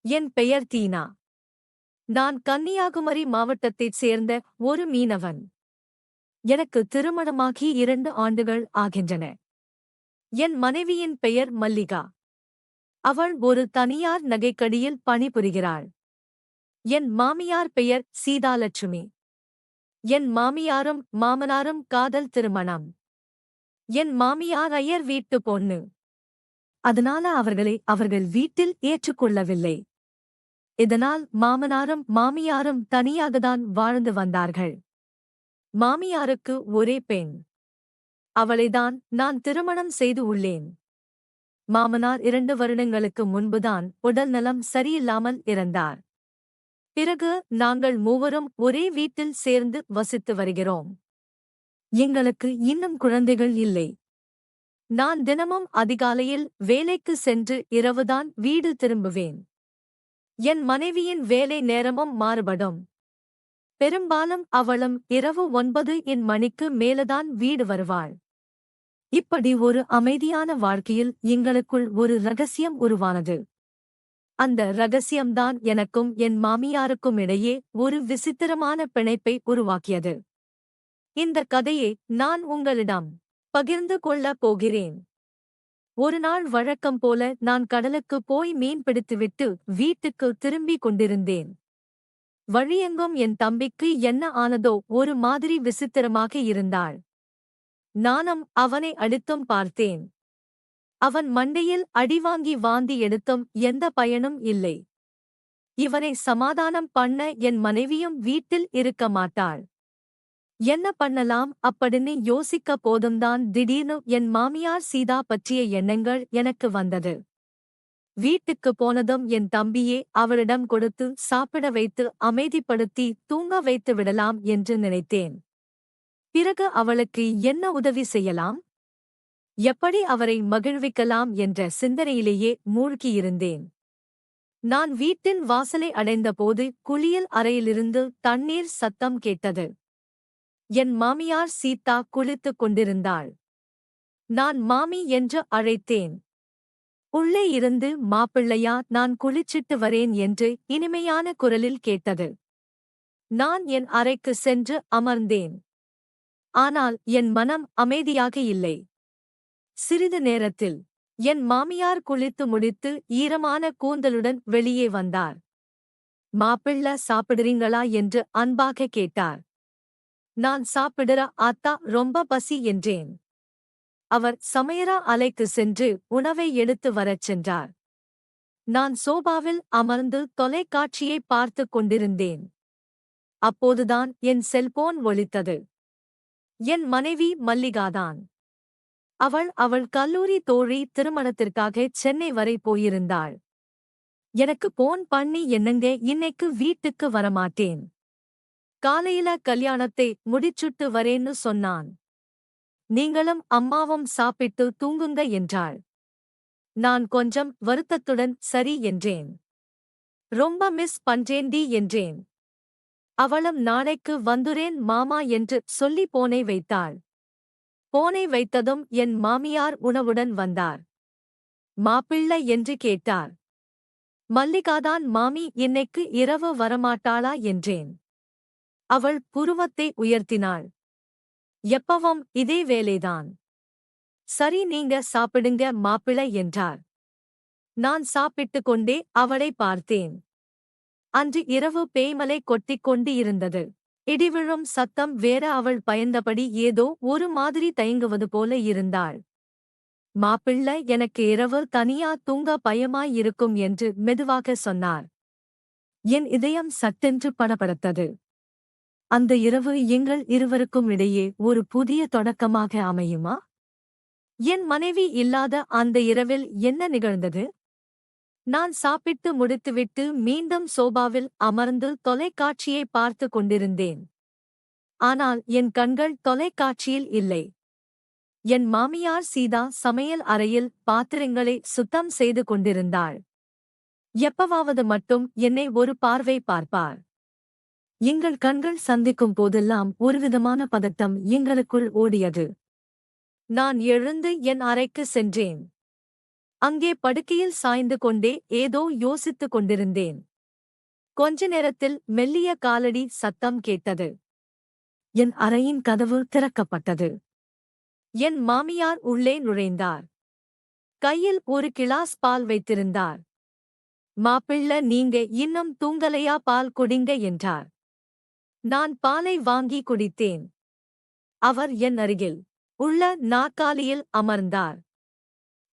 என் பெயர் தீனா. நான் கன்னியாகுமரி மாவட்டத்தைச் சேர்ந்த ஒரு மீனவன். எனக்கு திருமணமாகி 2 ஆண்டுகள் ஆகின்றன. என் மனைவியின் பெயர் மல்லிகா. அவள் ஒரு தனியார் நகைக்கடியில் பணிபுரிகிறாள். என் மாமியார் பெயர் சீதாலட்சுமி. என் மாமியாரும் மாமனாரும் காதல் திருமணம். என் மாமியார் ஐயர் வீட்டு பொண்ணு. அதனால அவர்களை அவர்கள் வீட்டில் ஏற்றுக்கொள்ளவில்லை. இதனால் மாமனாரும் மாமியாரும் தனியாகத்தான் வாழ்ந்து வந்தார்கள். மாமியாருக்கு ஒரே பெண். அவளைதான் நான் திருமணம் செய்து உள்ளேன். மாமனார் 2 வருடங்களுக்கு முன்புதான் உடல்நலம் சரியில்லாமல் இறந்தார். பிறகு நாங்கள் மூவரும் ஒரே வீட்டில் சேர்ந்து வசித்து வருகிறோம். எங்களுக்கு இன்னும் குழந்தைகள் இல்லை. நான் தினமும் அதிகாலையில் வேலைக்கு சென்று இரவுதான் வீடு திரும்புவேன். என் மனைவியின் வேலை நேரமும் மாறுபடும். பெரும்பாலும் அவளும் இரவு 9 மணிக்கு மேலதான் வீடு வருவாள். இப்படி ஒரு அமைதியான வாழ்க்கையில் எங்களுக்குள் ஒரு ரகசியம் உருவானது. அந்த ரகசியம்தான் எனக்கும் என் மாமியாருக்கும் இடையே ஒரு விசித்திரமான பிணைப்பை உருவாக்கியது. இந்த கதையை நான் உங்களிடம் பகிர்ந்து கொள்ளப் போகிறேன். ஒரு நாள் வழக்கம் போல நான் கடலுக்கு போய் மீன் பிடித்துவிட்டு வீட்டுக்கு திரும்பிக் கொண்டிருந்தேன். வழியெங்கும் என் தம்பிக்கு என்ன ஆனதோ ஒரு மாதிரி விசித்திரமாக இருந்தாள். நானும் அவனை அடித்தும் பார்த்தேன். அவன் மண்டையில் அடிவாங்கி வாந்தி எடுத்தும் எந்த பயனும் இல்லை. இவனை சமாதானம் பண்ண என் மனைவியும் வீட்டில் இருக்க மாட்டாள். என்ன பண்ணலாம் அப்படின்னு யோசிக்க போதும்தான் திடீர்னு என் மாமியார் சீதா பற்றிய எண்ணங்கள் எனக்கு வந்தது. வீட்டுக்கு போனதும் என் தம்பியே அவளிடம் கொடுத்து சாப்பிட வைத்து அமைதிப்படுத்தி தூங்க வைத்து விடலாம் என்று நினைத்தேன். பிறகு அவளுக்கு என்ன உதவி செய்யலாம், எப்படி அவரை மகிழ்விக்கலாம் என்ற சிந்தனையிலேயே மூழ்கியிருந்தேன். நான் வீட்டின் வாசலை அடைந்தபோது குளியல் அறையிலிருந்து தண்ணீர் சத்தம் கேட்டது. என் மாமியார் சீதா குளித்துக் கொண்டிருந்தாள். நான் மாமி என்று அழைத்தேன். உள்ளே இருந்து மாப்பிள்ளையா நான் குளிச்சிட்டு வரேன் என்று இனிமையான குரலில் கேட்டது. நான் என் அறைக்கு சென்று அமர்ந்தேன். ஆனால் என் மனம் அமைதியாக இல்லை. சிறிது நேரத்தில் என் மாமியார் குளித்து முடித்து ஈரமான கூந்தலுடன் வெளியே வந்தார். மாப்பிள்ளை சாப்பிடுறீங்களா என்று அன்பாக கேட்டார். நான் சாப்பிடுற ஆத்தா, ரொம்ப பசி என்றேன். அவர் சமையலா அறைக்கு சென்று உணவை எடுத்து வரச் சென்றார். நான் சோபாவில் அமர்ந்து தொலைக்காட்சியை பார்த்துக் கொண்டிருந்தேன். அப்போதுதான் என் செல்போன் ஒலித்தது. என் மனைவி மல்லிகாதான். அவள் கல்லூரி தோழி திருமணத்திற்காக சென்னை வரை போயிருந்தாள். எனக்கு போன் பண்ணி, என்னங்க இன்னைக்கு வீட்டுக்கு வரமாட்டேன், காலையில கல்யாணத்தை முடிச்சுட்டு வரேன்னு சொன்னான், நீங்களும் அம்மாவும் சாப்பிட்டு தூங்குங்க என்றாள். நான் கொஞ்சம் வருத்தத்துடன் சரி என்றேன். ரொம்ப மிஸ் பண்றேன்டி என்றேன். அவளும் நாளைக்கு வந்துரேன் மாமா என்று சொல்லி போனை வைத்தாள். போனை வைத்ததும் என் மாமியார் உணவுடன் வந்தார். மாப்பிள்ளை என்று கேட்டார். மல்லிகாதான் மாமி, இன்னைக்கு இரவு வரமாட்டாளா என்றேன். அவள் புருவத்தை உயர்த்தினாள். எப்பவும் இதே வேலைதான். சரி, நீங்க சாப்பிடுங்க மாப்பிள்ளை என்றார். நான் சாப்பிட்டுக் கொண்டே அவளை பார்த்தேன். அன்று இரவு பேய்மலை கொட்டிக் கொண்டு இருந்தது. இடிவிழும் சத்தம் வேற. அவள் பயந்தபடி ஏதோ ஒரு மாதிரி தயங்குவது போல இருந்தாள். மாப்பிள்ளை, எனக்கு இரவு தனியா தூங்க பயமாயிருக்கும் என்று மெதுவாக சொன்னார். என் இதயம் சட்டென்று படபடத்தது. அந்த இரவு எங்கள் இருவருக்கும் இடையே ஒரு புதிய தொடக்கமாக அமையுமா? என் மனைவி இல்லாத அந்த இரவில் என்ன நிகழ்ந்தது? நான் சாப்பிட்டு முடித்துவிட்டு மீண்டும் சோபாவில் அமர்ந்து தொலைக்காட்சியை பார்த்து கொண்டிருந்தேன். ஆனால் என் கண்கள் தொலைக்காட்சியில் இல்லை. என் மாமியார் சீதா சமையல் அறையில் பாத்திரங்களை சுத்தம் செய்து கொண்டிருந்தாள். எப்பவாவது மட்டும் என்னை ஒரு பார்வை பார்ப்பார். எங்கள் கண்கள் சந்திக்கும் போதெல்லாம் ஒருவிதமான பதட்டம் எங்களுக்குள் ஓடியது. நான் எழுந்து என் அறைக்கு சென்றேன். அங்கே படுக்கையில் சாய்ந்து கொண்டே ஏதோ யோசித்துக் கொண்டிருந்தேன். கொஞ்ச நேரத்தில் மெல்லிய காலடி சத்தம் கேட்டது. என் அறையின் கதவு திறக்கப்பட்டது. என் மாமியார் உள்ளே நுழைந்தார். கையில் ஒரு கிளாஸ் பால் வைத்திருந்தார். மாப்பிள்ள, நீங்க இன்னும் தூங்கலையா? பால் குடிங்க என்றார். நான் பாலை வாங்கி குடித்தேன். அவர் என் அருகில் உள்ள நாற்காலியில் அமர்ந்தார்.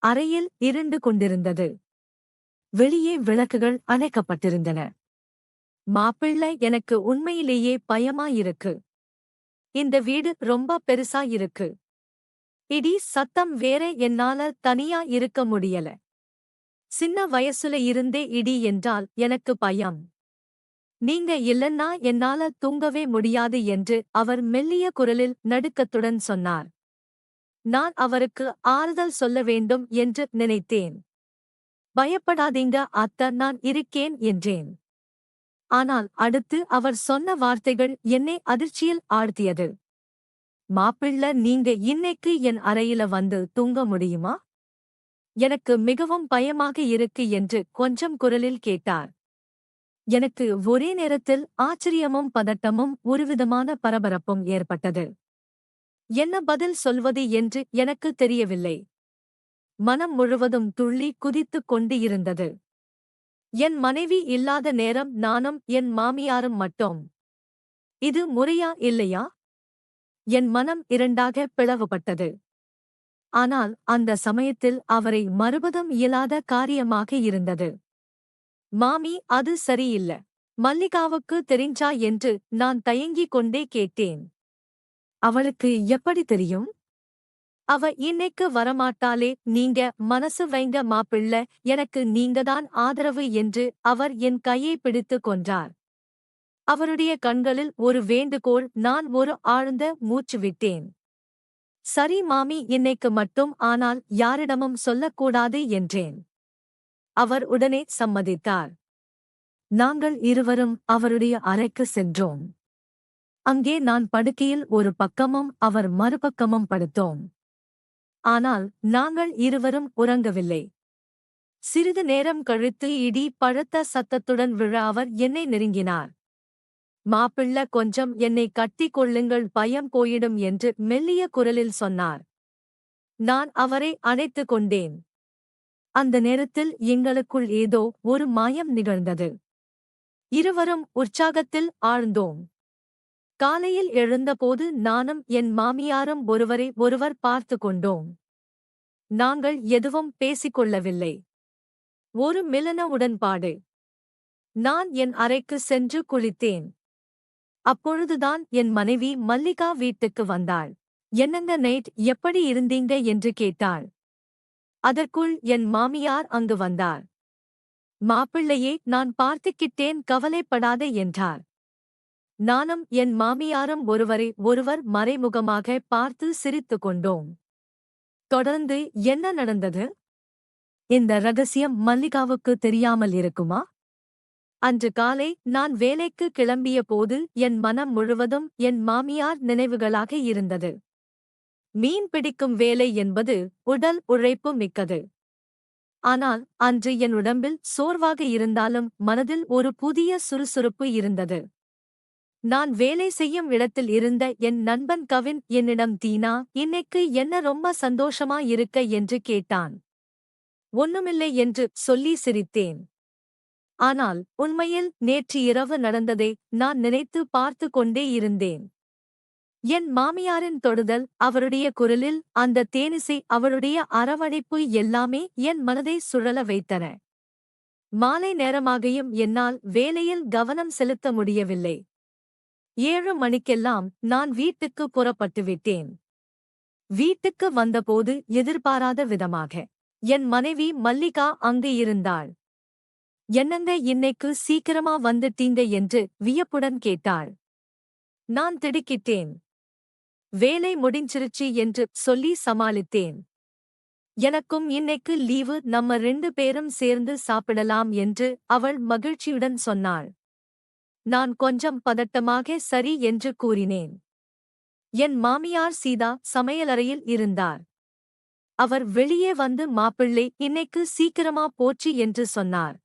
அறையில் இருண்டு கொண்டிருந்தது. வெளியே விளக்குகள் அணைக்கப்பட்டிருந்தன. மாப்பிள்ளை, எனக்கு உண்மையிலேயே பயமாயிருக்கு. இந்த வீடு ரொம்ப பெருசா இருக்கு. இடி சத்தம் வேற, என்னால தனியா இருக்க முடியல. சின்ன வயசுல இருந்தே இடி என்றால் எனக்கு பயம். நீங்க இல்லன்னா என்னால தூங்கவே முடியாது என்று அவர் மெல்லிய குரலில் நடுக்கத்துடன் சொன்னார். நான் அவருக்கு ஆறுதல் சொல்ல வேண்டும் என்று நினைத்தேன். பயப்படாதீங்க அத்த, நான் இருக்கேன் என்றேன். ஆனால் அடுத்து அவர் சொன்ன வார்த்தைகள் என்னை அதிர்ச்சியில் ஆழ்த்தியது. மாப்பிள்ள, நீங்க இன்னைக்கு என் அறையில வந்து தூங்க முடியுமா? எனக்கு மிகவும் பயமாக இருக்கு என்று கொஞ்சம் குரலில் கேட்டார். எனக்கு ஒரே நேரத்தில் ஆச்சரியமும் பதட்டமும் ஒருவிதமான பரபரப்பும் ஏற்பட்டது. என்ன பதில் சொல்வது என்று எனக்கு தெரியவில்லை. மனம் முழுவதும் துள்ளி குதித்துக் கொண்டு இருந்தது. என் மனைவி இல்லாத நேரம் நானும் என் மாமியாரும் மட்டும். இது முறையா இல்லையா? என் மனம் இரண்டாக பிளவுபட்டது. ஆனால் அந்த சமயத்தில் அவரை மறுபதும் இயலாத காரியமாக இருந்தது. மாமி, அது சரியில்ல. மல்லிகாவுக்கு தெரிஞ்சா என்று நான் தயங்கிக் கொண்டே கேட்டேன். அவளுக்கு எப்படி தெரியும்? அவ இன்னைக்கு வரமாட்டாளே. நீங்க மனசு வைங்க மாப்பிள்ள, எனக்கு நீங்கதான் ஆதரவு என்று அவர் என் கையை பிடித்து கொண்டார். அவருடைய கண்களில் ஒரு வேண்டுகோள். நான் ஒரு ஆழ்ந்த மூச்சு விட்டேன். சரி மாமி, இன்னைக்கு மட்டும், ஆனால் யாரிடமும் சொல்லக்கூடாது என்றேன். அவர் உடனே சம்மதித்தார். நாங்கள் இருவரும் அவருடைய அறைக்கு சென்றோம். அங்கே நான் படுக்கையில் ஒரு பக்கமும் அவர் மறுபக்கமும் படுத்தோம். ஆனால் நாங்கள் இருவரும் உறங்கவில்லை. சிறிது நேரம் கழித்து இடி பழுத்த சத்தத்துடன் விழ அவர் என்னை நெருங்கினார். மாப்பிள்ள, கொஞ்சம் என்னை கட்டிக் கொள்ளுங்கள், பயம் போயிடும் என்று மெல்லிய குரலில் சொன்னார். நான் அவரை அணைத்துக் கொண்டேன். அந்த நேரத்தில் எங்களுக்குள் ஏதோ ஒரு மாயம் நிகழ்ந்தது. இருவரும் உற்சாகத்தில் ஆழ்ந்தோம். காலையில் எழுந்தபோது நானும் என் மாமியாரும் ஒருவரை ஒருவர் பார்த்து கொண்டோம். நாங்கள் எதுவும் பேசிக்கொள்ளவில்லை. ஒரு மிலன உடன்பாடு. நான் என் அறைக்கு சென்று குளித்தேன். அப்பொழுதுதான் என் மனைவி மல்லிகா வீட்டுக்கு வந்தாள். என்னங்க நைட் எப்படி இருந்தீங்க என்று கேட்டாள். அதற்குள் என் மாமியார் அங்கு வந்தார். மாப்பிள்ளையே, நான் பார்த்துக்கிட்டேன், கவலைப்படாதே என்றார். நானும் என் மாமியாரும் ஒருவரை ஒருவர் மறைமுகமாக பார்த்து சிரித்துக் கொண்டோம். தொடர்ந்து என்ன நடந்தது? இந்த ரகசியம் மல்லிகாவுக்கு தெரியாமல் இருக்குமா? அன்று காலை நான் வேலைக்கு கிளம்பிய போது என் மனம் முழுவதும் என் மாமியார் நினைவுகளாக இருந்தது. மீன் பிடிக்கும் வேலை என்பது உடல் உழைப்பு மிக்கது. ஆனால் அன்று என் உடம்பில் சோர்வாக இருந்தாலும் மனதில் ஒரு புதிய சுறுசுறுப்பு இருந்தது. நான் வேலை செய்யும் இடத்தில் இருந்த என் நண்பன் கவின் என்னிடம், தீனா, இன்னைக்கு என்ன ரொம்ப சந்தோஷமா இருக்க என்று கேட்டான். ஒண்ணுமில்லை என்று சொல்லி சிரித்தேன். ஆனால் உண்மையில் நேற்று இரவு நடந்ததை நான் நினைத்து பார்த்து கொண்டே இருந்தேன். என் மாமியாரின் தொடுதல், அவருடைய குரலில் அந்த தேனிசை, அவளுடைய அரவணைப்பு எல்லாமே என் மனதை சுழல வைத்தன. மாலை நேரமாகியும் என்னால் வேலையில் கவனம் செலுத்த முடியவில்லை. 7 மணிக்கெல்லாம் நான் வீட்டுக்கு புறப்பட்டுவிட்டேன். வீட்டுக்கு வந்தபோது எதிர்பாராத விதமாக என் மனைவி மல்லிகா அங்கு இருந்தாள். என்னங்க இன்னைக்கு சீக்கிரமா வந்துட்டீங்க என்று வியப்புடன் கேட்டாள். நான் திடுக்கிட்டேன். வேலை முடிஞ்சிருச்சு என்று சொல்லி சமாளித்தேன். எனக்கும் இன்னைக்கு லீவு, நம்ம 2 பேரும் சேர்ந்து சாப்பிடலாம் என்று அவள் மகிழ்ச்சியுடன் சொன்னாள். நான் கொஞ்சம் பதட்டமாக சரி என்று கூறினேன். என் மாமியார் சீதா சமையலறையில் இருந்தார். அவர் வெளியே வந்து மாப்பிள்ளை இன்னைக்கு சீக்கிரமா போச்சு என்று சொன்னார்.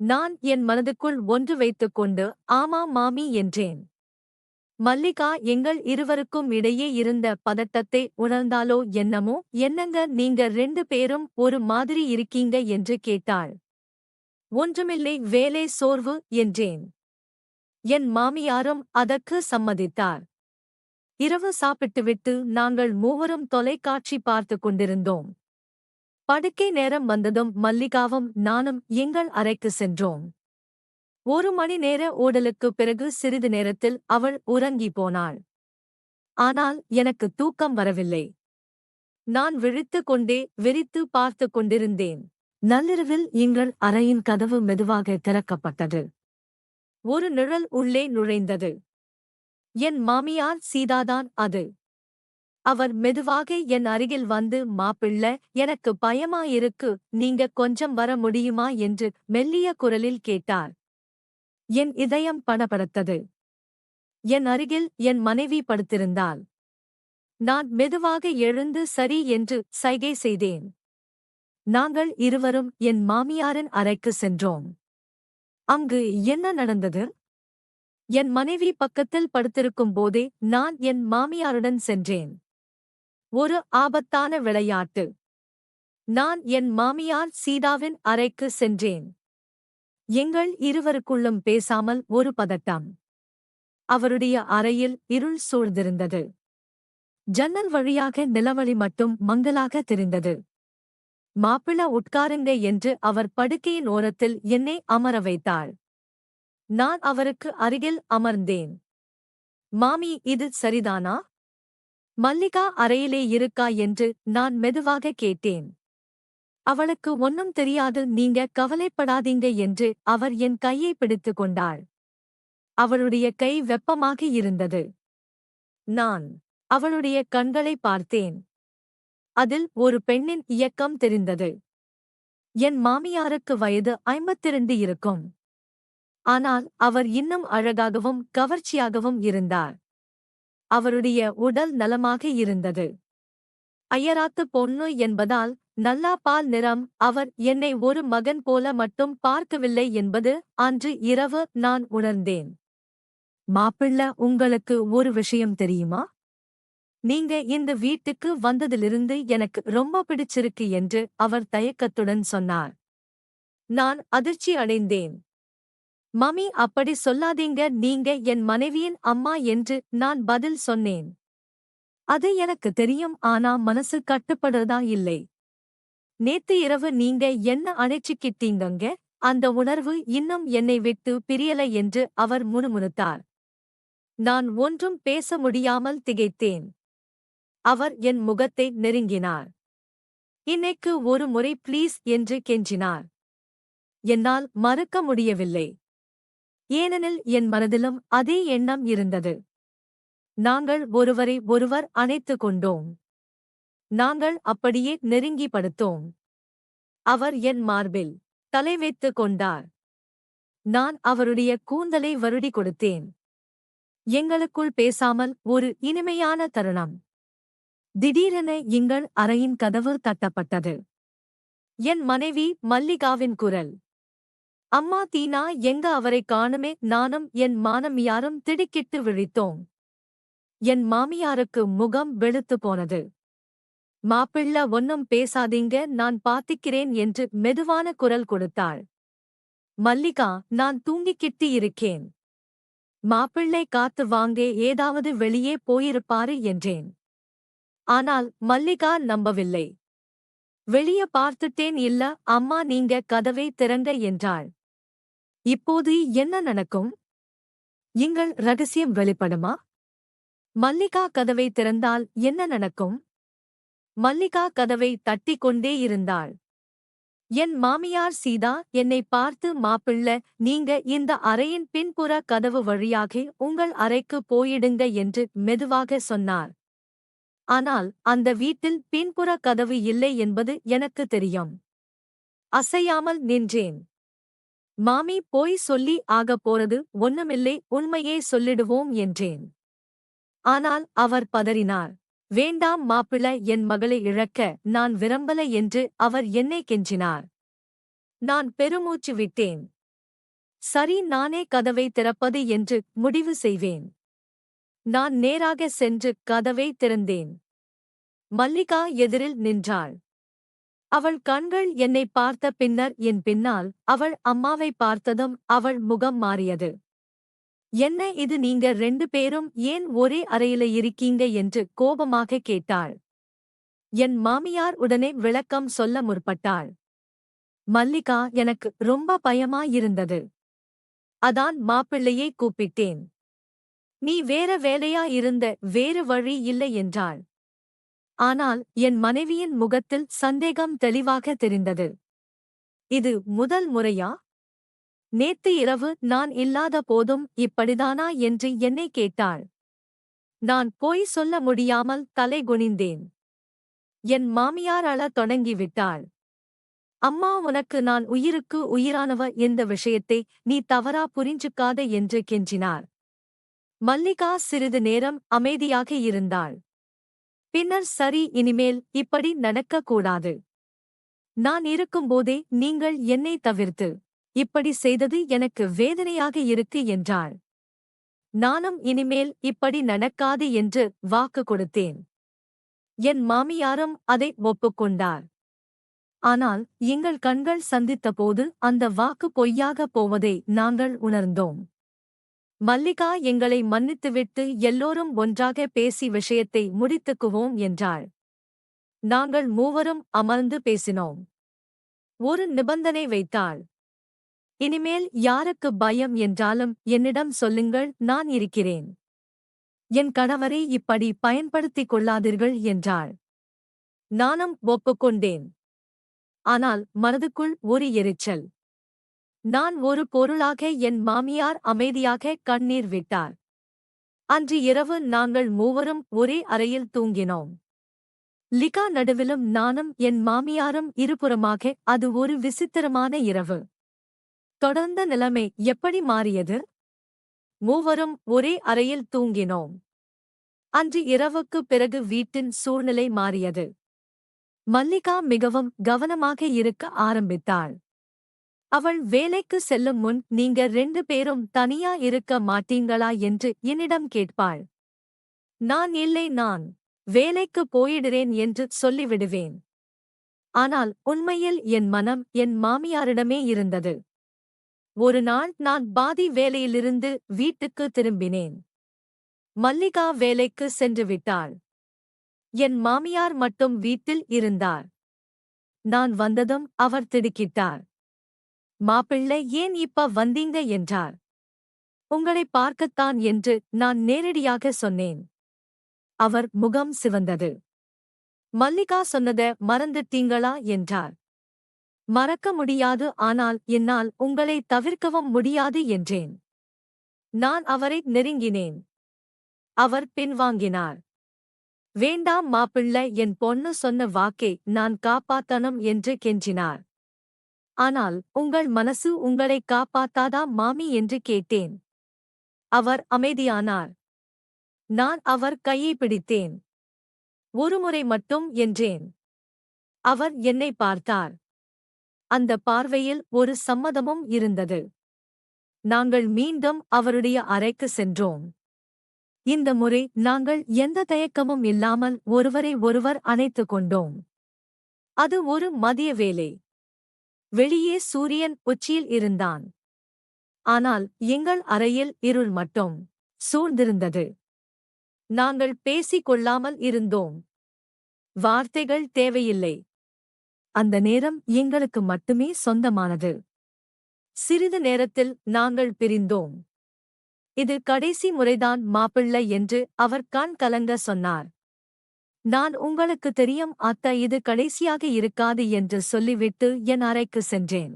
நான் என் மனதுக்குள் ஒன்று வைத்துக்கொண்டு ஆமா மாமி என்றேன். மல்லிகா எங்கள் இருவருக்கும் இடையே இருந்த பதட்டத்தை உணர்ந்தாலோ என்னமோ என்னங்க நீங்க 2 பேரும் ஒரு மாதிரி இருக்கீங்க என்று கேட்டாள். ஒன்றுமில்லை வேலை சோர்வு என்றேன். என் மாமியாரும் அதற்கு சம்மதித்தார். இரவு சாப்பிட்டுவிட்டு நாங்கள் மூவரும் தொலைக்காட்சி பார்த்துக் கொண்டிருந்தோம். படுக்கை நேரம் வந்ததும் மல்லிகாவும் நானும் எங்கள் அறைக்கு சென்றோம். 1 மணி நேர ஓடலுக்குப் பிறகு சிறிது நேரத்தில் அவள் உறங்கி போனாள். ஆனால் எனக்கு தூக்கம் வரவில்லை. நான் விழித்துக் கொண்டே வெறித்து பார்த்துக் கொண்டிருந்தேன். நள்ளிரவில் எங்கள் அறையின் கதவு மெதுவாக திறக்கப்பட்டது. ஒரு நிழல் உள்ளே நுழைந்தது. என் மாமியார் சீதாதான் அது. அவர் மெதுவாக என் அருகில் வந்து மாப்பிள்ள எனக்கு பயமாயிருக்கு நீங்க கொஞ்சம் வர முடியுமா என்று மெல்லிய குரலில் கேட்டார். என் இதயம் படபடத்தது. என் அருகில் என் மனைவி படுத்திருந்தாள். நான் மெதுவாக எழுந்து சரி என்று சைகை செய்தேன். நாங்கள் இருவரும் என் மாமியாரின் அறைக்கு சென்றோம். அங்கு என்ன நடந்தது? என் மனைவி பக்கத்தில் படுத்திருக்கும் போதே நான் என் மாமியாருடன் சென்றேன். ஒரு ஆபத்தான விளையாட்டு. நான் என் மாமியார் சீதாவின் அறைக்கு சென்றேன். எங்கள் இருவருக்குள்ளும் பேசாமல் ஒரு பதட்டம். அவருடைய அறையில் இருள் சூழ்ந்திருந்தது. ஜன்னல் வழியாக நிலவொளி மட்டும் மங்கலாக தெரிந்தது. மாப்பிள உட்காருங்க என்று அவர் படுக்கையின் ஓரத்தில் என்னை அமர வைத்தாள். நான் அவருக்கு அருகில் அமர்ந்தேன். மாமி இது சரிதானா? மல்லிகா அறையிலே இருக்கா என்று நான் மெதுவாக கேட்டேன். அவளுக்கு ஒன்னும் தெரியாது நீங்க கவலைப்படாதீங்க என்று அவர் என் கையை பிடித்துக் கொண்டாள். அவளுடைய கை வெப்பமாக இருந்தது. நான் அவளுடைய கண்களை பார்த்தேன். அதில் ஒரு பெண்ணின் இயக்கம் தெரிந்தது. என் மாமியாருக்கு வயது 52 இருக்கும். ஆனால் அவர் இன்னும் அழகாகவும் கவர்ச்சியாகவும் இருந்தார். அவருடைய உடல் நலமாக இருந்தது. அயராத்து பொண்ணு என்பதால் நல்லா பால் நிறம். அவர் என்னை ஒரு மகன் போல மட்டும் பார்க்கவில்லை என்பது அன்று இரவு நான் உணர்ந்தேன். மாப்பிள்ள உங்களுக்கு ஒரு விஷயம் தெரியுமா? நீங்க இந்த வீட்டுக்கு வந்ததிலிருந்து எனக்கு ரொம்ப பிடிச்சிருக்கு என்று அவர் தயக்கத்துடன் சொன்னார். நான் அதிர்ச்சி அடைந்தேன். மம்மி அப்படி சொல்லாதீங்க நீங்க என் மனைவியின் அம்மா என்று நான் பதில் சொன்னேன். அது எனக்கு தெரியும் ஆனா மனசு கட்டுப்படுறதா இல்லை. நேத்து இரவு நீங்க என்ன அணைச்சிக்கிட்டீங்கங்க அந்த உணர்வு இன்னும் என்னை விட்டு பிரியல என்று அவர் முணுமுணுத்தார். நான் ஒன்றும் பேச முடியாமல் திகைத்தேன். அவர் என் முகத்தை நெருங்கினார். இன்னைக்கு ஒரு முறை ப்ளீஸ் என்று கெஞ்சினார். என்னால் மறுக்க முடியவில்லை. ஏனெனில் என் மனதிலும் அதே எண்ணம் இருந்தது. நாங்கள் ஒருவரை ஒருவர் அணைத்துக் கொண்டோம். நாங்கள் அப்படியே நெருங்கி படுத்தோம். அவர் என் மார்பில் தலை வைத்துக் கொண்டார். நான் அவருடைய கூந்தலை வருடி கொடுத்தேன். எங்களுக்குள் பேசாமல் ஒரு இனிமையான தருணம். திடீரென எங்கள் அறையின் கதவு தட்டப்பட்டது. என் மனைவி மல்லிகாவின் குரல். அம்மா தீனா எங்க அவரை காணுமே. நானும் என் மாமியாரும் திடுக்கிட்டு விழித்தோம். என் மாமியாருக்கு முகம் வெளுத்து போனது. மாப்பிள்ள ஒன்னும் பேசாதீங்க நான் பாத்திக்கிறேன் என்று மெதுவான குரல் கொடுத்தாள். மல்லிகா நான் தூங்கிக்கிட்டு இருக்கேன். மாப்பிள்ளை காத்து வாங்க ஏதாவது வெளியே போயிருப்பாரு என்றேன். ஆனால் மல்லிகா நம்பவில்லை. வெளிய பார்த்துட்டேன் இல்ல அம்மா நீங்க கதவை திறங்க என்றாள். இப்போது என்ன நடக்கும்? எங்கள் ரகசியம் வெளிப்படுமா? மல்லிகா கதவை திறந்தால் என்ன நடக்கும்? மல்லிகா கதவை தட்டிக் கொண்டே இருந்தாள். என் மாமியார் சீதா என்னை பார்த்து மாப்பிள்ள நீங்க இந்த அறையின் பின்புற கதவு வழியாக உங்கள் அறைக்கு போயிடுங்க என்று மெதுவாக சொன்னார். ஆனால் அந்த வீட்டில் பின்புற கதவு இல்லை என்பது எனக்கு தெரியும். அசையாமல் நின்றேன். மாமி போய் சொல்லி ஆகப் போறது ஒண்ணுமில்லை உண்மையே சொல்லிடுவோம் என்றேன். ஆனால் அவர் பதறினார். வேண்டாம் மாப்பிள, என் மகளை இழக்க நான் விரும்பல என்று அவர் என்னை கெஞ்சினார். நான் பெருமூச்சு விட்டேன். சரி, நானே கதவை திறப்பது என்று முடிவு செய்வேன். நான் நேராக சென்று கதவை திறந்தேன். மல்லிகா எதிரில் நின்றாள். அவள் கண்கள் என்னை பார்த்த பின்னர் என் பின்னால் அவள் அம்மாவை பார்த்ததும் அவள் முகம் மாறியது. என்ன இது, நீங்க 2 பேரும் ஏன் ஒரே அறையில இருக்கீங்க என்று கோபமாக கேட்டாள். என் மாமியார் உடனே விளக்கம் சொல்ல முற்பட்டாள். மல்லிகா, எனக்கு ரொம்ப பயமாயிருந்தது. அதான் மாப்பிள்ளையை கூப்பிட்டேன். நீ வேற வேலையா இருந்த, வேறு வழி இல்லை என்றாள். ஆனால் என் மனைவியின் முகத்தில் சந்தேகம் தெளிவாக தெரிந்தது. இது முதல் முறையா? நேத்து இரவு நான் இல்லாத போதும் இப்படிதானா என்று என்னை கேட்டாள். நான் பொய் சொல்ல முடியாமல் தலை குனிந்தேன். என் மாமியார் அழத் தொடங்கிவிட்டாள். அம்மா, உனக்கு நான் உயிருக்கு உயிரானவ, இந்த விஷயத்தை நீ தவறா புரிஞ்சுக்காத என்று கெஞ்சினார். மல்லிகா சிறிது நேரம் அமைதியாக இருந்தாள். பின்னர், சரி, இனிமேல் இப்படி நடக்கக்கூடாது. நான் இருக்கும்போதே நீங்கள் என்னை தவிர்த்து இப்படி செய்தது எனக்கு வேதனையாக இருக்கு என்றாள். நானும் இனிமேல் இப்படி நடக்காது என்று வாக்கு கொடுத்தேன். என் மாமியாரும் அதை ஒப்புக்கொண்டார். ஆனால் எங்கள் கண்கள் சந்தித்தபோது அந்த வாக்கு பொய்யாக போவதை நாங்கள் உணர்ந்தோம். மல்லிகா எங்களை மன்னித்துவிட்டு எல்லோரும் ஒன்றாக பேசி விஷயத்தை முடித்துக்குவோம் என்றாள். நாங்கள் மூவரும் அமர்ந்து பேசினோம். ஒரு நிபந்தனை வைத்தாள். இனிமேல் யாருக்கு பயம் என்றாலும் என்னிடம் சொல்லுங்கள், நான் இருக்கிறேன். என் கணவரை இப்படி பயன்படுத்திக் கொள்ளாதீர்கள் என்றாள். நானும் ஒப்புக்கொண்டேன். ஆனால் மனதுக்குள் ஒரு எரிச்சல். நான் ஒரு பொருளாக என் மாமியார் அமைதியாக கண்ணீர் விட்டார். அன்று இரவு நாங்கள் மூவரும் ஒரே அறையில் தூங்கினோம். லிகா நடுவிலும் நானும் என் மாமியாரும் இருபுறமாக. அது ஒரு விசித்திரமான இரவு. தொடர்ந்த நிலைமை எப்படி மாறியது? மூவரும் ஒரே அறையில் தூங்கினோம். அன்று இரவுக்குப் பிறகு வீட்டின் சூழ்நிலை மாறியது. மல்லிகா மிகவும் கவனமாக இருக்க ஆரம்பித்தாள். அவள் வேலைக்கு செல்லும் முன், நீங்க 2 பேரும் தனியா இருக்க மாட்டீங்களா என்று என்னிடம் கேட்பாள். நான் இல்லை, நான் வேலைக்கு போயிடுறேன் என்று சொல்லிவிடுவேன். ஆனால் உண்மையில் என் மனம் என் மாமியாரிடமே இருந்தது. ஒரு நாள் நான் பாதி வேலையிலிருந்து வீட்டுக்கு திரும்பினேன். மல்லிகா வேலைக்கு சென்று விட்டாள். என் மாமியார் மட்டும் வீட்டில் இருந்தார். நான் வந்ததும் அவர் திடுக்கிட்டார். மாப்பிள்ளை, ஏன் இப்ப வந்தீங்க என்றார். உங்களை பார்க்கத்தான் என்று நான் நேரடியாக சொன்னேன். அவர் முகம் சிவந்தது. மல்லிகா சொன்னத மறந்துட்டீங்களா என்றார். மறக்க முடியாது, ஆனால் என்னால் உங்களை தவிர்க்கவும் முடியாது என்றேன். நான் அவரை நெருங்கினேன். அவர் பின்வாங்கினார். வேண்டாம் மாப்பிள்ளை, என் பொண்ணு சொன்ன வாக்கை நான் காப்பாத்தணும் என்று கெஞ்சினார். ஆனால் உங்கள் மனசு உங்களை காப்பாத்தாதா மாமி என்று கேட்டேன். அவர் அமைதியானார். நான் அவர் கையை பிடித்தேன். ஒருமுறை மட்டும் என்றேன். அவர் என்னை பார்த்தார். அந்த பார்வையில் ஒரு சம்மதமும் இருந்தது. நாங்கள் மீண்டும் அவருடைய அறைக்கு சென்றோம். இந்த முறை நாங்கள் எந்த தயக்கமும் இல்லாமல் ஒருவரை ஒருவர் அணைத்துக் கொண்டோம். அது ஒரு மதிய வேளை. வெளியே சூரியன் உச்சியில் இருந்தான். ஆனால் எங்கள் அறையில் இருள் மட்டும் சூழ்ந்திருந்தது. நாங்கள் பேசிக் கொள்ளாமல் இருந்தோம். வார்த்தைகள் தேவையில்லை. அந்த நேரம் எங்களுக்கு மட்டுமே சொந்தமானது. சிறிது நேரத்தில் நாங்கள் பிரிந்தோம். இது கடைசி முறைதான் மாப்பிள்ளை என்று அவர் கண் கலங்க சொன்னார். நான், உங்களுக்கு தெரியும் அத்தை, இது கடைசியாக இருக்காது என்று சொல்லிவிட்டு என் அறைக்கு சென்றேன்.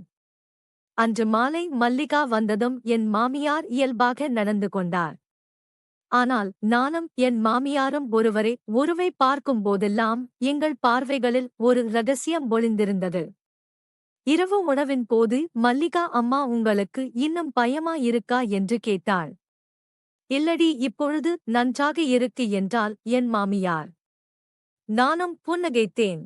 அன்று மாலை மல்லிகா வந்ததும் என் மாமியார் இயல்பாக நடந்து கொண்டார். ஆனால் நானும் என் மாமியாரும் ஒருவரை ஒருவை பார்க்கும் போதெல்லாம் எங்கள் பார்வைகளில் ஒரு இரகசியம் ஒளிந்திருந்தது. இரவு உணவின் போது மல்லிகா, அம்மா, உங்களுக்கு இன்னும் பயமா இருக்கா என்று கேட்டாள். இல்லடி, இப்பொழுது நன்றாக இருக்கு என்றால் என் மாமியார். நானும் புன்னகைத்தேன்.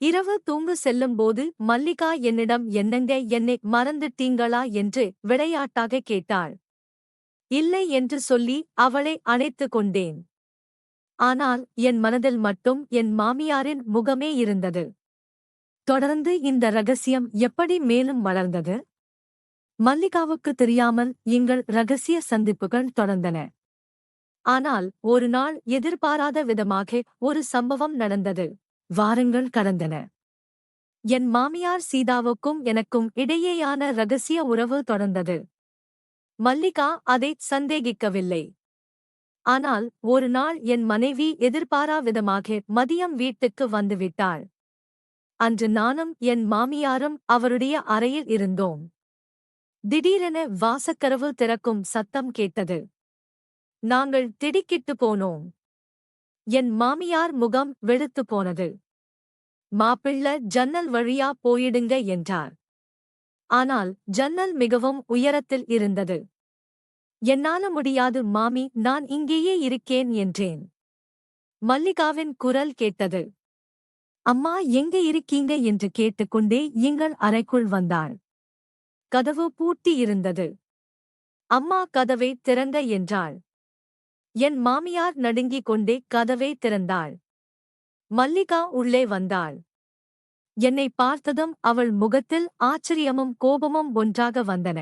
இரவு தூங்க செல்லும்போது மல்லிகா என்னிடம் என்னங்க என்னை மறந்துட்டீங்களா என்று விளையாட்டாக கேட்டாள். இல்லை என்று சொல்லி அவளை அணைத்துக் கொண்டேன். ஆனால் என் மனதில் மட்டும் என் மாமியாரின் முகமே இருந்தது. தொடர்ந்து இந்த ரகசியம் எப்படி மேலும் வளர்ந்தது? மல்லிகாவுக்கு தெரியாமல் எங்கள் ரகசிய சந்திப்புகள் தொடர்ந்தன. ஆனால் ஒரு நாள் எதிர்பாராத விதமாக ஒரு சம்பவம் நடந்தது. வாரங்கள் கடந்தன. என் மாமியார் சீதாவுக்கும் எனக்கும் இடையேயான ரகசிய உறவு தொடர்ந்தது. மல்லிகா அதை சந்தேகிக்கவில்லை. ஆனால் ஒரு நாள் என் மனைவி எதிர்பாரா விதமாக மதியம் வீட்டுக்கு வந்துவிட்டாள். அன்று நானும் என் மாமியாரும் அவருடைய அறையில் இருந்தோம். திடீரென வாசக்கதவு திறக்கும் சத்தம் கேட்டது. நாங்கள் திடுக்கிட்டு போனோம். என் மாமியார் முகம் வெளுத்து போனது. மாப்பிள்ள ஜன்னல் வழியா போயிடுங்க என்றார். ஆனால் ஜன்னல் மிகவும் உயரத்தில் இருந்தது. என்னால முடியாது மாமி, நான் இங்கேயே இருக்கேன் என்றேன். மல்லிகாவின் குரல் கேட்டது. அம்மா எங்க இருக்கீங்க என்று கேட்டுக்கொண்டே எங்கள் அறைக்குள் வந்தாள். கதவு பூட்டி இருந்தது. அம்மா கதவை திறங்க என்றாள். என் மாமியார் நடுங்கிக் கொண்டே கதவை திறந்தாள். மல்லிகா உள்ளே வந்தாள். என்னை பார்த்ததும் அவள் முகத்தில் ஆச்சரியமும் கோபமும் ஒன்றாக வந்தன.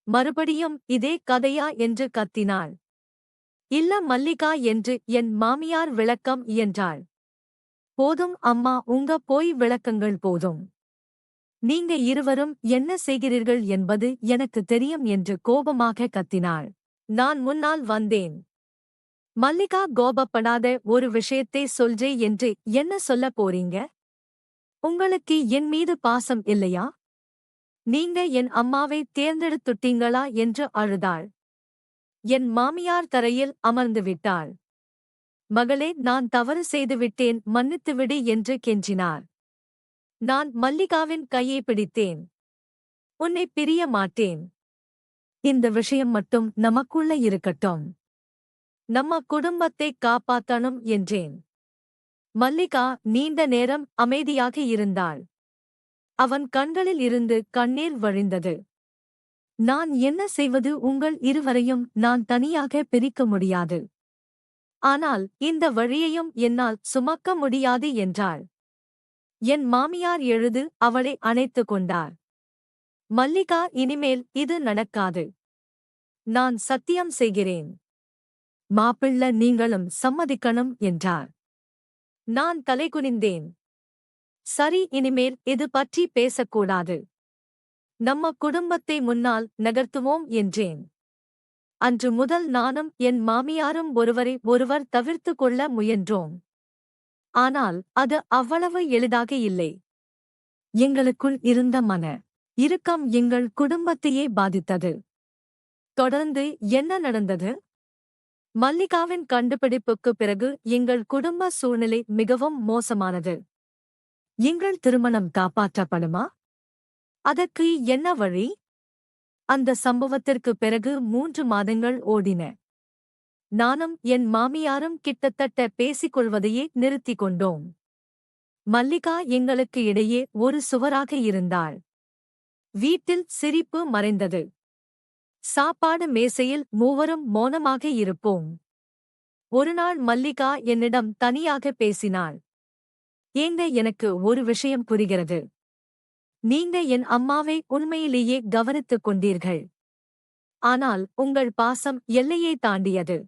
மறுபடியும் இதே கதையா என்று கத்தினாள். இல்ல மல்லிகா என்று என் மாமியார் விளக்கம் இயன்றாள். போதும் அம்மா, உங்க போய் விளக்கங்கள் போதும். நீங்க இருவரும் என்ன செய்கிறீர்கள் என்பது எனக்கு தெரியும் என்று கோபமாக கத்தினாள். நான் முன்னால் வந்தேன். மல்லிகா, கோபப்படாத, ஒரு விஷயத்தை சொல்றே என்று என்ன சொல்லப் போறீங்க? உங்களுக்கு என் மீது பாசம் இல்லையா? நீங்க என் அம்மாவை தேர்ந்தெடுத்துட்டீங்களா என்று அழுதாள். என் மாமியார் தரையில் அமர்ந்து விட்டாள். மகளே, நான் தவறு செய்துவிட்டேன், மன்னித்துவிடு என்று கெஞ்சினார். நான் மல்லிகாவின் கையை பிடித்தேன். உன்னை பிரிய மாட்டேன். இந்த விஷயம் மட்டும் நமக்குள்ள இருக்கட்டும். நம்ம குடும்பத்தை காப்பாத்தணும் என்றேன். மல்லிகா நீண்ட நேரம் அமைதியாக இருந்தாள். அவன் கண்களில் இருந்து கண்ணீர் வழிந்தது. நான் என்ன செய்வது? உங்கள் இருவரையும் நான் தனியாக பிரிக்க முடியாது. ஆனால் இந்த வழியையும் என்னால் சுமக்க முடியாது என்றாள். என் மாமியார் எழுது அவளை அணைத்துக் கொண்டார். மல்லிகா, இனிமேல் இது நடக்காது. நான் சத்தியம் செய்கிறேன். மாப்பிள்ள, நீங்களும் சம்மதிக்கணும் என்றார். நான் தலைகுனிந்தேன். சரி, இனிமேல் இது பற்றி பேசக்கூடாது. நம்ம குடும்பத்தை முன்னால் நகர்த்துவோம் என்றேன். அன்று முதல் நானும் என் மாமியாரும் ஒருவரை ஒருவர் தவிர்த்து கொள்ள முயன்றோம். ஆனால் அது அவ்வளவு எளிதாக இல்லை. எங்களுக்குள் இருந்த மன இறுக்கம் எங்கள் குடும்பத்தையே பாதித்தது. தொடர்ந்து என்ன நடந்தது? மல்லிகாவின் கண்டுபிடிப்புக்குப் பிறகு எங்கள் குடும்ப சூழ்நிலை மிகவும் மோசமானது. எங்கள் திருமணம் காப்பாற்றப்படுமா? அதற்கு என்ன வழி? அந்த சம்பவத்திற்குப் பிறகு 3 மாதங்கள் ஓடின. நானும் என் மாமியாரும் கிட்டத்தட்ட பேசிக்கொள்வதையே நிறுத்திக் கொண்டோம். மல்லிகா எங்களுக்கு இடையே ஒரு சுவராக இருந்தாள். வீட்டில் சிரிப்பு மறைந்தது. சாப்பாடு மேசையில் மூவரும் மௌனமாக இருப்போம். ஒருநாள் மல்லிகா என்னிடம் தனியாக பேசினாள். ஏங்க, எனக்கு ஒரு விஷயம் புரிகிறது. நீங்க என் அம்மாவை உண்மையிலேயே கவனித்துக் கொண்டீர்கள். ஆனால் உங்கள் பாசம் எல்லையை தாண்டியது.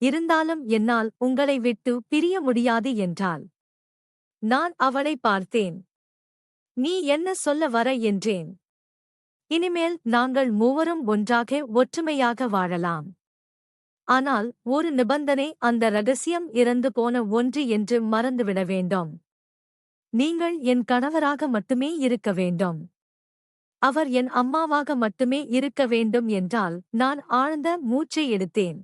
இருந்தாலும் என்னால் உங்களை விட்டு பிரிய முடியாது என்றாள். நான் அவளை பார்த்தேன். நீ என்ன சொல்ல வர என்றேன். இனிமேல் நாங்கள் மூவரும் ஒன்றாக ஒற்றுமையாக வாழலாம். ஆனால் ஒரு நிபந்தனை, அந்த ரகசியம் இறந்து போன ஒன்று என்று மறந்துவிட வேண்டும். நீங்கள் என் கணவராக மட்டுமே இருக்க வேண்டும். அவர் என் அம்மாவாக மட்டுமே இருக்க வேண்டும் என்றால் நான் ஆழ்ந்த மூச்சை எடுத்தேன்.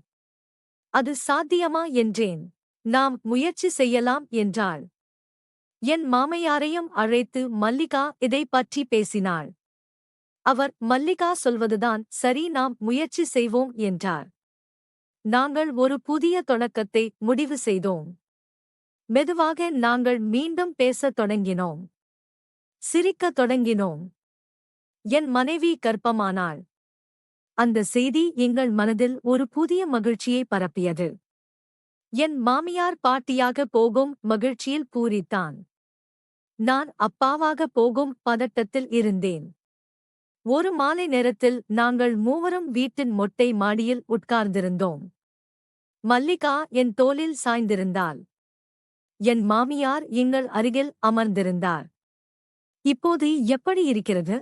அது சாத்தியமா என்றேன். நாம் முயற்சி செய்யலாம் என்றாள். என் மாமையாரையும் அழைத்து மல்லிகா இதை பற்றி பேசினாள். அவர், மல்லிகா சொல்வதுதான் சரி, நாம் முயற்சி செய்வோம் என்றார். நாங்கள் ஒரு புதிய தொடக்கத்தை முடிவு செய்தோம். மெதுவாக நாங்கள் மீண்டும் பேசத் தொடங்கினோம். சிரிக்கத் தொடங்கினோம். என் மனைவி கர்ப்பமானாள். அந்த செய்தி எங்கள் மனதில் ஒரு புதிய மகிழ்ச்சியை பரப்பியது. என் மாமியார் பாட்டியாக போகும் மகிழ்ச்சியில் பூரித்தான். நான் அப்பாவாக போகும் பதட்டத்தில் இருந்தேன். ஒரு மாலை நேரத்தில் நாங்கள் மூவரும் வீட்டின் மொட்டை மாடியில் உட்கார்ந்திருந்தோம். மல்லிகா என் தோளில் சாய்ந்திருந்தாள். என் மாமியார் எங்கள் அருகில் அமர்ந்திருந்தார். இப்போது எப்படி இருக்கிறது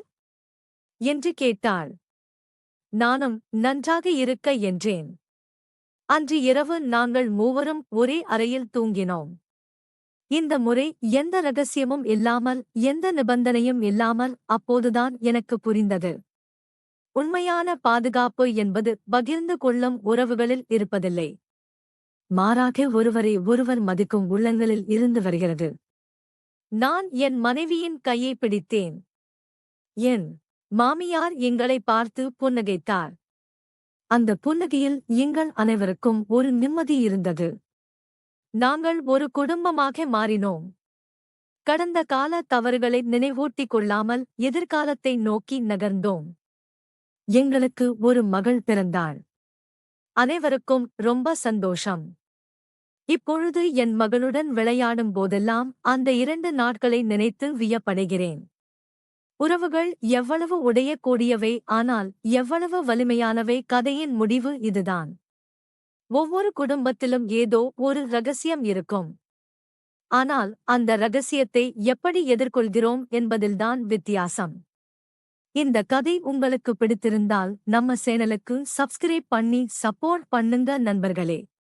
என்று கேட்டாள். நானும் நன்றாக இருக்க என்றேன். அன்று இரவு நாங்கள் மூவரும் ஒரே அறையில் தூங்கினோம். இந்த முறை எந்த ரகசியமும் இல்லாமல், எந்த நிபந்தனையும் இல்லாமல் அப்போதுதான் எனக்கு புரிந்தது. உண்மையான பாதுகாப்பு என்பது பகிர்ந்து கொள்ளும் உறவுகளில் இருப்பதில்லை. மாறாக ஒருவரை ஒருவர் மதிக்கும் உள்ளங்களில் இருந்து வருகிறது. நான் என் மனைவியின் கையை பிடித்தேன். என் மாமியார் எங்களை பார்த்து புன்னகைத்தார். அந்த புன்னகையில் எங்கள் அனைவருக்கும் ஒரு நிம்மதி இருந்தது. நாங்கள் ஒரு குடும்பமாக மாறினோம். கடந்த கால தவறுகளை நினைவூட்டிக் கொள்ளாமல் எதிர்காலத்தை நோக்கி நகர்ந்தோம். எங்களுக்கு ஒரு மகள் பிறந்தாள். அனைவருக்கும் ரொம்ப சந்தோஷம். இப்பொழுது என் மகளுடன் விளையாடும் போதெல்லாம் அந்த 2 நாட்களை நினைத்து வியப்படைகிறேன். உறவுகள் எவ்வளவு உடையக்கூடியவை, ஆனால் எவ்வளவு வலிமையானவை. கதையின் முடிவு இதுதான். ஒவ்வொரு குடும்பத்திலும் ஏதோ ஒரு ரகசியம் இருக்கும். ஆனால் அந்த ரகசியத்தை எப்படி எதிர்கொள்கிறோம் என்பதில்தான் வித்தியாசம். இந்த கதை உங்களுக்கு பிடித்திருந்தால் நம்ம சேனலுக்கு சப்ஸ்கிரைப் பண்ணி சப்போர்ட் பண்ணுங்க நண்பர்களே.